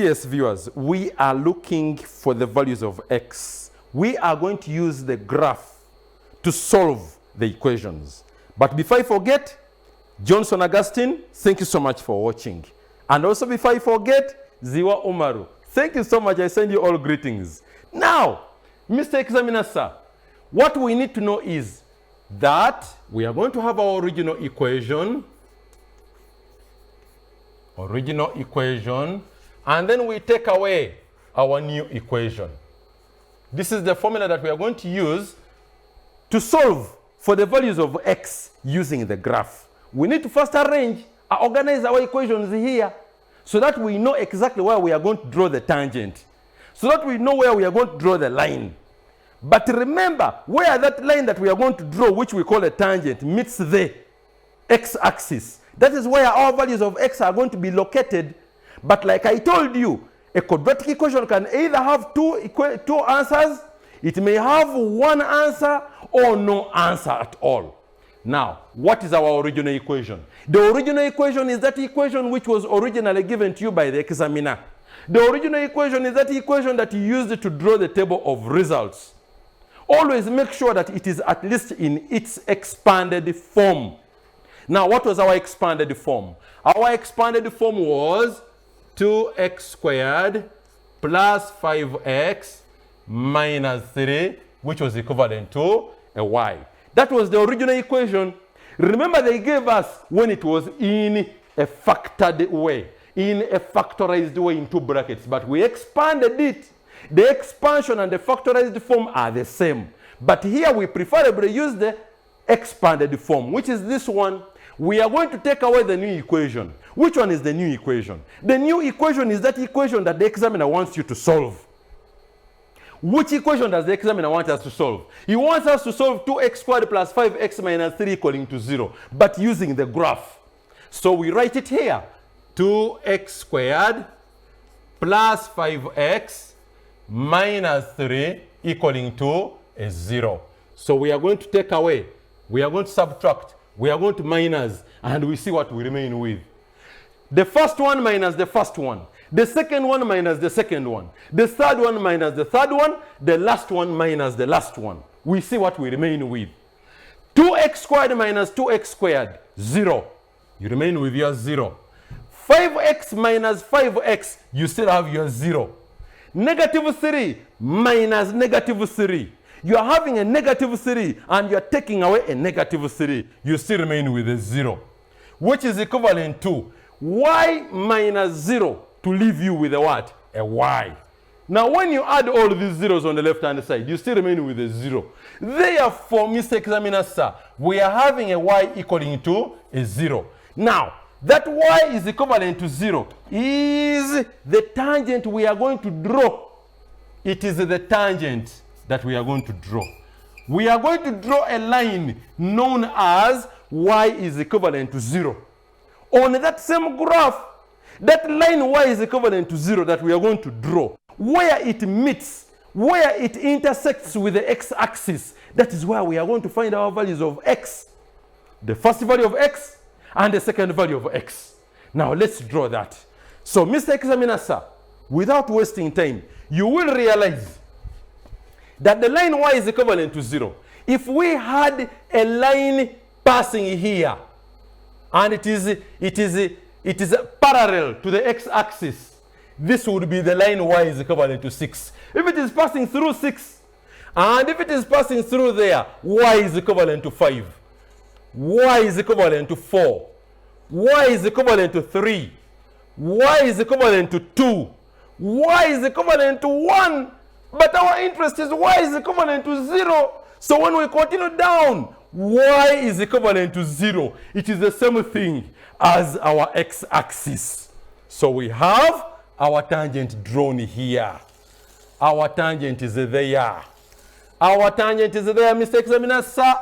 DS viewers, we are looking for the values of x. We are going to use the graph to solve the equations. But before I forget, Johnson Augustine, thank you so much for watching. And also before I forget, Ziwa Umaru, thank you so much. I send you all greetings. Now, Mr. Examiner, sir, what we need to know is that we are going to have our original equation, and then we take away our new equation. This is the formula that we are going to use to solve for the values of x using the graph. We need to first organize our equations here so that we know exactly where we are going to draw the tangent, so that we know where we are going to draw the line. But remember, where that line that we are going to draw, which we call a tangent, meets the x-axis, that is where our values of x are going to be located. But like I told you, a quadratic equation can either have two answers, it may have one answer, or no answer at all. Now, what is our original equation? The original equation is that equation which was originally given to you by the examiner. The original equation is that equation that you used to draw the table of results. Always make sure that it is at least in its expanded form. Now, what was our expanded form? Our expanded form was 2x squared plus 5x minus 3, which was equivalent to a y. That was the original equation. Remember, they gave us when it was in a factored way, in a factorized way in two brackets, but we expanded it. The expansion and the factorized form are the same. But here we preferably use the expanded form, which is this one. We are going to take away the new equation. Which one is the new equation? The new equation is that equation that the examiner wants you to solve. Which equation does the examiner want us to solve? He wants us to solve 2x squared plus 5x minus 3 equaling to 0, but using the graph. So we write it here. 2x squared plus 5x minus 3 equaling to a 0. So we are going to take away, we are going to subtract, we are going to minus, and we see what we remain with. The first one minus the first one. The second one minus the second one. The third one minus the third one. The last one minus the last one. We see what we remain with. 2x squared minus 2x squared, 0. You remain with your 0. 5x minus 5x, you still have your 0. Negative 3 minus negative 3. You are having a negative 3 and you are taking away a negative 3. You still remain with a 0, which is equivalent to y minus 0 to leave you with a what? A y. Now, when you add all these zeros on the left-hand side, you still remain with a 0. Therefore, Mr. Examiner, sir, we are having a y equaling to a 0. Now, that y is equivalent to 0 is the tangent we are going to draw. It is the tangent that we are going to draw. We are going to draw a line known as y is equivalent to 0. On that same graph, that line y is equivalent to 0 that we are going to draw, where it meets, where it intersects with the x-axis, that is where we are going to find our values of x. The first value of x and the second value of x. Now let's draw that. So, Mr. Examiner, sir, without wasting time, you will realize that the line y is equivalent to 0. If we had a line passing here, and it is parallel to the x-axis, this would be the line y is equivalent to 6. If it is passing through 6, and if it is passing through there, y is equivalent to 5. Y is equivalent to 4. Y is equivalent to 3. Y is equivalent to 2. Y is equivalent to 1. But our interest is y is equivalent to 0. So when we continue down, y is equivalent to 0. It is the same thing as our x-axis. So we have our tangent drawn here. Our tangent is there. Our tangent is there, Mr. Examiner, sir.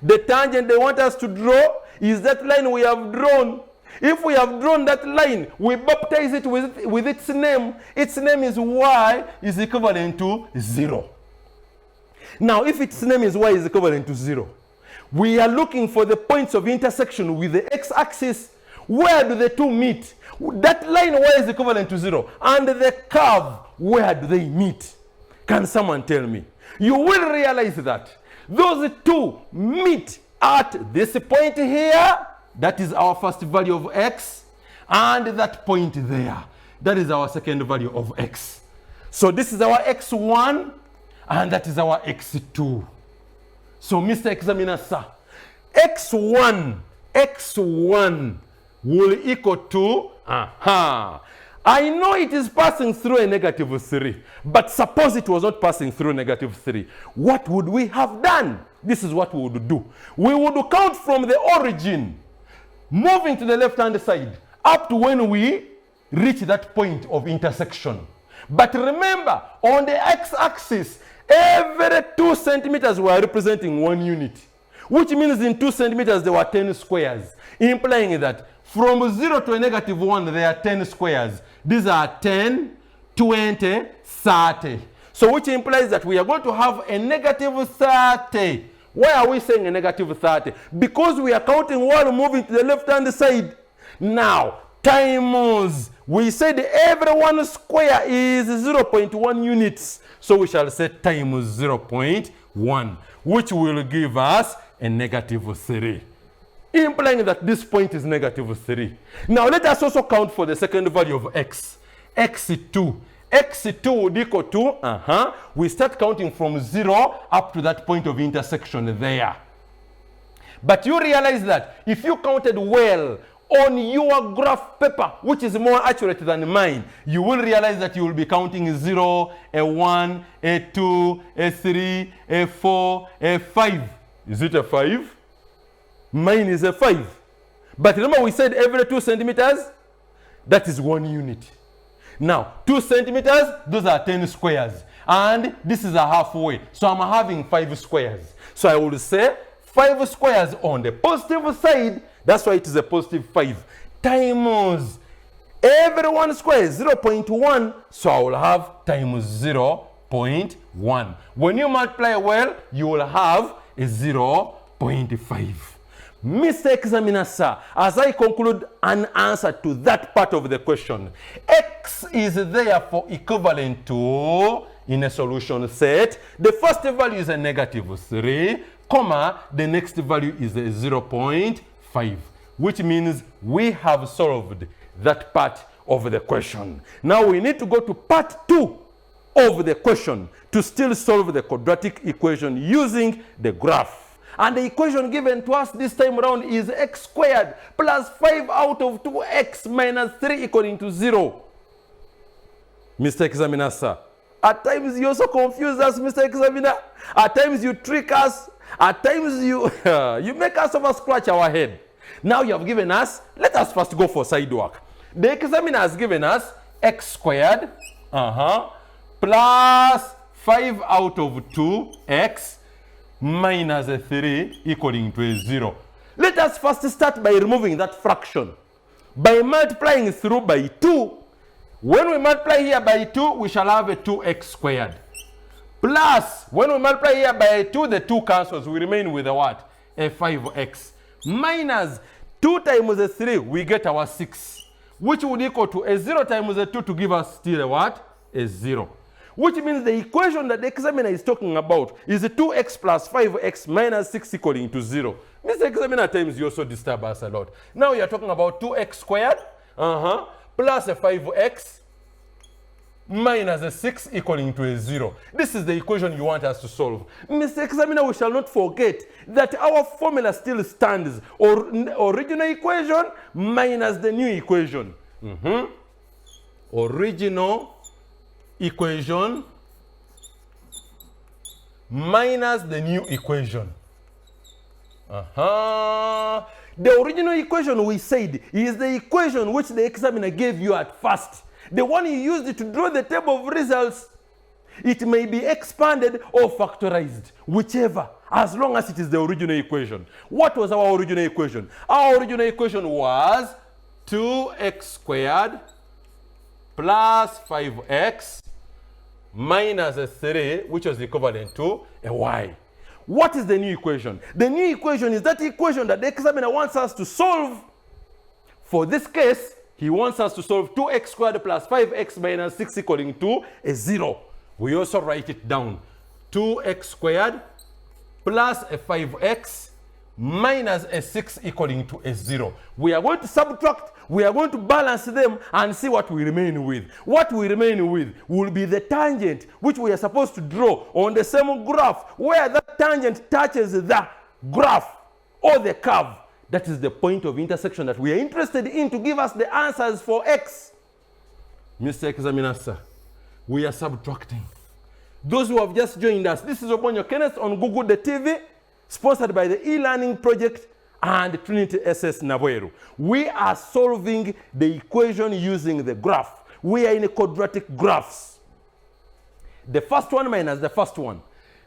The tangent they want us to draw is that line we have drawn. If we have drawn that line, we baptize it with its name. Its name is y is equivalent to 0. Now, if its name is y is equivalent to 0, we are looking for the points of intersection with the x-axis. Where do the two meet? That line y is equivalent to 0. And the curve, where do they meet? Can someone tell me? You will realize that those two meet at this point here. That is our first value of x. And that point there. That is our second value of x. So this is our x1. And that is our x2. So Mr. Examiner, sir, x1 will equal to, I know it is passing through a -3, but suppose it was not passing through -3. What would we have done? This is what we would do. We would count from the origin, moving to the left-hand side, up to when we reach that point of intersection. But remember, on the x-axis, every 2 centimeters we are representing 1 unit, which means in 2 centimeters there were 10 squares, implying that from 0 to a -1 there are 10 squares. These are 10, 20, 30. So which implies that we are going to have a -30. Why are we saying a -30? Because we are counting while moving to the left-hand side. Now, times, we said every 1 square is 0.1 units. So we shall say times 0.1, which will give us a -3, implying that this point is -3. Now let us also count for the second value of x, x2. x2 would equal to, we start counting from 0 up to that point of intersection there. But you realize that if you counted well on your graph paper, which is more accurate than mine, you will realize that you will be counting 0, a 1, a 2, a 3, a 4, a 5. Is it a 5? Mine is a 5. But remember we said every 2 centimeters, that is 1 unit. Now, 2 centimeters, those are 10 squares. And this is a halfway. So I'm having 5 squares. So I will say 5 squares on the positive side. That's why it is a positive 5. Times every 1 square is 0.1. So I will have times 0.1. When you multiply well, you will have a 0.5. Mr. Examiner, sir, as I conclude an answer to that part of the question, x is therefore equivalent to, in a solution set, the first value is a -3, the next value is a 0.5, which means we have solved that part of the question. Now we need to go to part 2 of the question to still solve the quadratic equation using the graph. And the equation given to us this time around is x squared plus 5 out of 2x minus 3 equaling to 0. Mr. Examiner, sir, at times you also confuse us, Mr. Examiner. At times you trick us. At times you, you make us over scratch our head. Now you have given us, let us first go for side work. The examiner has given us x squared plus 5 out of 2x minus 3 equaling to a 0. Let us first start by removing that fraction. By multiplying through by 2. When we multiply here by 2, we shall have a 2x squared. Plus, when we multiply here by 2, the 2 cancels. We remain with a what? A 5x. Minus 2 times a 3, we get our 6. Which would equal to a 0 times a 2 to give us still a what? A 0. Which means the equation that the examiner is talking about is 2x plus 5x minus 6 equaling to 0. Mr. Examiner, at times you also disturb us a lot. Now you are talking about 2x squared plus a 5x minus a 6 equaling to a 0. This is the equation you want us to solve. Mr. Examiner, we shall not forget that our formula still stands, or original equation minus the new equation. Original equation minus the new equation. The original equation, we said, is the equation which the examiner gave you at first. The one you used to draw the table of results. It may be expanded or factorized, whichever, as long as it is the original equation. What was our original equation? Our original equation was 2x squared plus 5x minus a 3, which was equivalent to a y. What is the new equation? The new equation is that equation that the examiner wants us to solve. For this case, He wants us to solve 2x squared plus 5x minus 6 equaling to a 0. We also write it down. 2x squared plus a 5x minus a 6 equaling to a 0. We are going to subtract, we are going to balance them and see what we remain with. What we remain with will be the tangent which we are supposed to draw on the same graph where that tangent touches the graph or the curve. That is the point of intersection that we are interested in to give us the answers for x. Mr. Examiner, sir, we are subtracting. Those who have just joined us, this is Obonyo Kenneth on Google the TV, sponsored by the e-learning project and Trinity SS Nabweru. We are solving the equation using the graph. We are in a quadratic graphs. The first one minus the first one.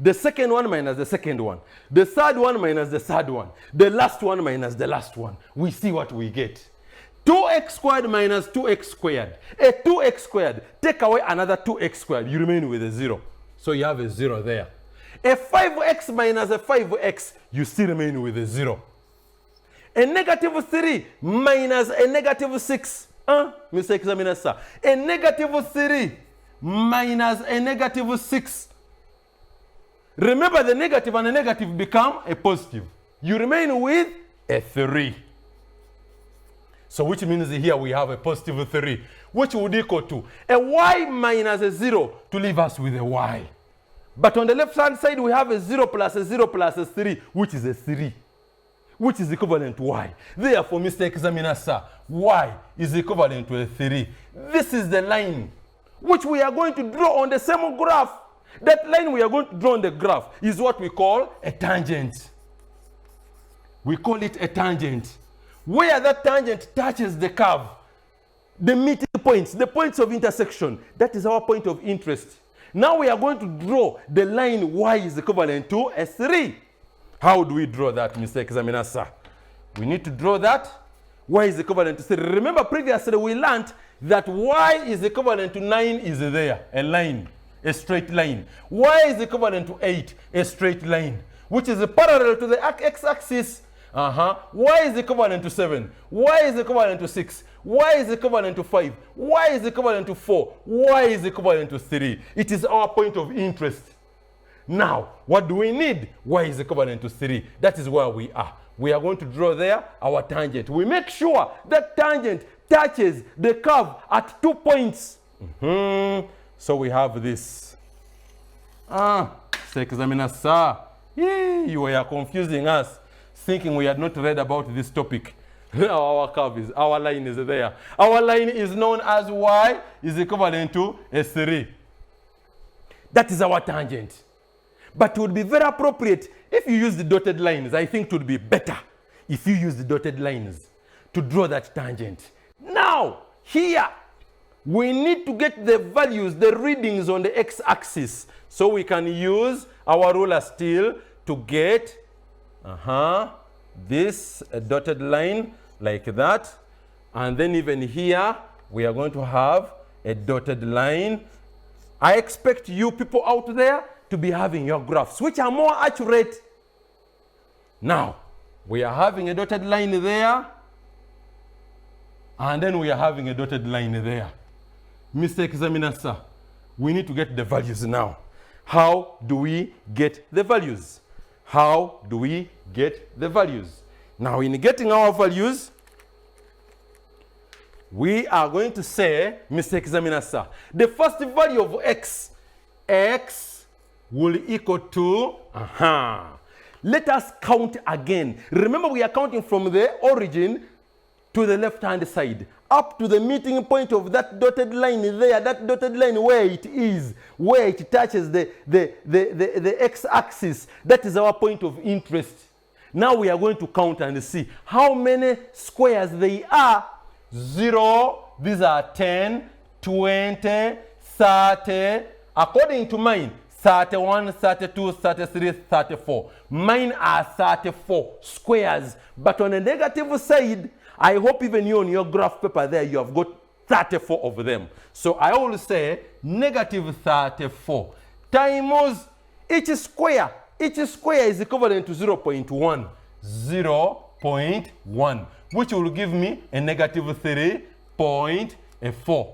The second one minus the second one. The third one minus the third one. The last one minus the last one. We see what we get. 2x squared minus 2x squared. A 2x squared. Take away another 2x squared. You remain with a 0. So you have a 0 there. A 5x minus a 5x. You still remain with a 0. A negative 3 minus a negative 6. Mr. Examiner, sir. A negative 3 minus a negative 6. Remember, the negative and the negative become a positive. You remain with a 3. So which means here we have a positive 3, which would equal to a y minus a 0 to leave us with a y. But on the left-hand side, we have a 0 plus a 0 plus a 3, which is a 3, which is equivalent to y. Therefore, Mr. Examiner, sir, y is equivalent to a 3. This is the line which we are going to draw on the same graph. That line we are going to draw on the graph is what we call a tangent. We call it a tangent. Where that tangent touches the curve, the meeting points, the points of intersection, that is our point of interest. Now we are going to draw the line y is equivalent to a 3. How do we draw that, Mr. Examiner, sir? We need to draw that. Y is equivalent to 3. Remember previously we learned that y is equivalent to 9 is there, a line. A straight line. Y is equivalent to 8, a straight line, which is parallel to the x-axis. Y is equivalent to 7. Y is equivalent to 6. Y is equivalent to 5. Y is equivalent to 4. Y is equivalent to 3. It is our point of interest. Now, what do we need? Y is equivalent to 3. That is where we are. We are going to draw there our tangent. We make sure that tangent touches the curve at 2 points. So we have this. Examiner, sir. You were confusing us, thinking we had not read about this topic. Our curve is, our line is there. Our line is known as y is equivalent to a 3. That is our tangent. But it would be very appropriate if you use the dotted lines. I think it would be better if you use the dotted lines to draw that tangent. Now, here, we need to get the values, the readings on the x-axis. So we can use our ruler still to get this dotted line like that. And then even here, we are going to have a dotted line. I expect you people out there to be having your graphs, which are more accurate. Now, we are having a dotted line there. And then we are having a dotted line there. Mr. Examiner, sir, we need to get the values now. How do we get the values? How do we get the values? Now, in getting our values, we are going to say, Mr. Examiner, sir, the first value of x will equal to, let us count again. Remember, we are counting from the origin to the left-hand side, up to the meeting point of that dotted line there, that dotted line where it is, where it touches the x-axis. That is our point of interest. Now we are going to count and see how many squares they are. 0, these are 10, 20, 30. According to mine, 31, 32, 33, 34. Mine are 34 squares. But on the negative side, I hope even you on your graph paper there, you have got 34 of them. So I will say negative 34 times each square. Each square is equivalent to 0.1. 0.1, which will give me a negative 3 0.4.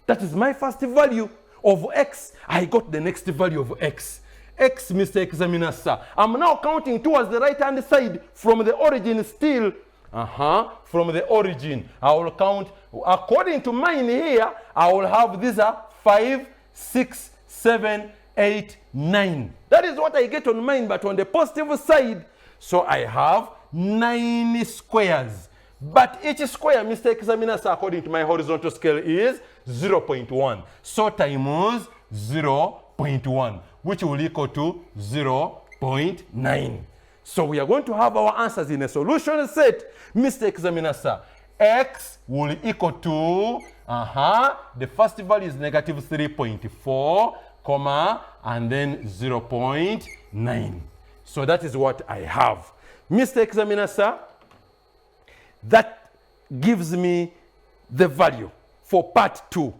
That is my first value of x. I got the next value of x. X, Mr. Examiner, sir. I'm now counting towards the right-hand side from the origin still. From the origin. I will count, according to mine here, I will have these are 5, 6, 7, 8, 9. That is what I get on mine, but on the positive side, so I have 9 squares. But each square, Mr. Examiner, sir, according to my horizontal scale is 0.1. So times 0.1, which will equal to 0.9. So we are going to have our answers in a solution set. Mr. Examiner, sir, x will equal to, the first value is negative 3.4, comma, and then 0.9. So that is what I have. Mr. Examiner, sir, that gives me the value for part 2,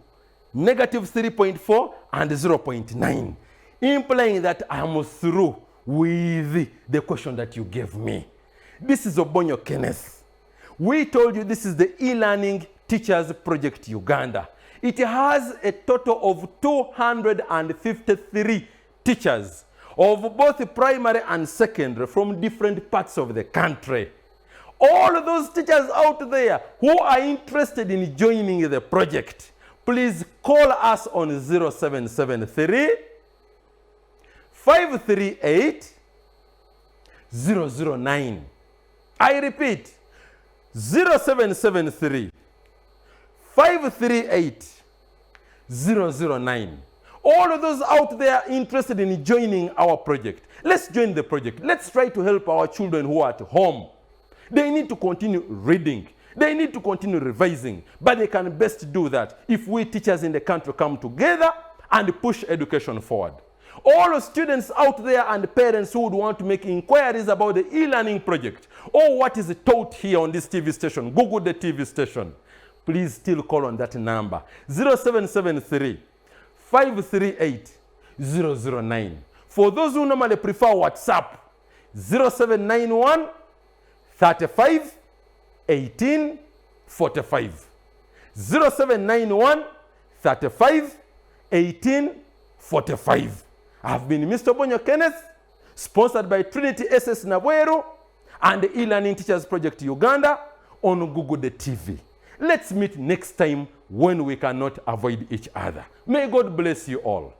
negative 3.4 and 0.9, implying that I am through with the question that you gave me. This is Obonyo Kenneth. We told you this is the e-learning teachers project Uganda. It has a total of 253 teachers of both primary and secondary from different parts of the country. All of those teachers out there who are interested in joining the project, please call us on 0773 538 009. I repeat, 0773 538 009. All of those out there interested in joining our project, let's join the project. Let's try to help our children who are at home. They need to continue reading. They need to continue revising. But they can best do that if we teachers in the country come together and push education forward. All the students out there and parents who would want to make inquiries about the e-learning project or what is taught here on this TV station, Google the TV station, please still call on that number, 0773 538 009. For those who normally prefer WhatsApp, 0791 35 18 45. 0791 35 18 45. I have been Mr. Obonyo Kenneth, sponsored by Trinity SS Nabweru and the e-learning teachers project Uganda on Google the TV. Let's meet next time when we cannot avoid each other. May God bless you all.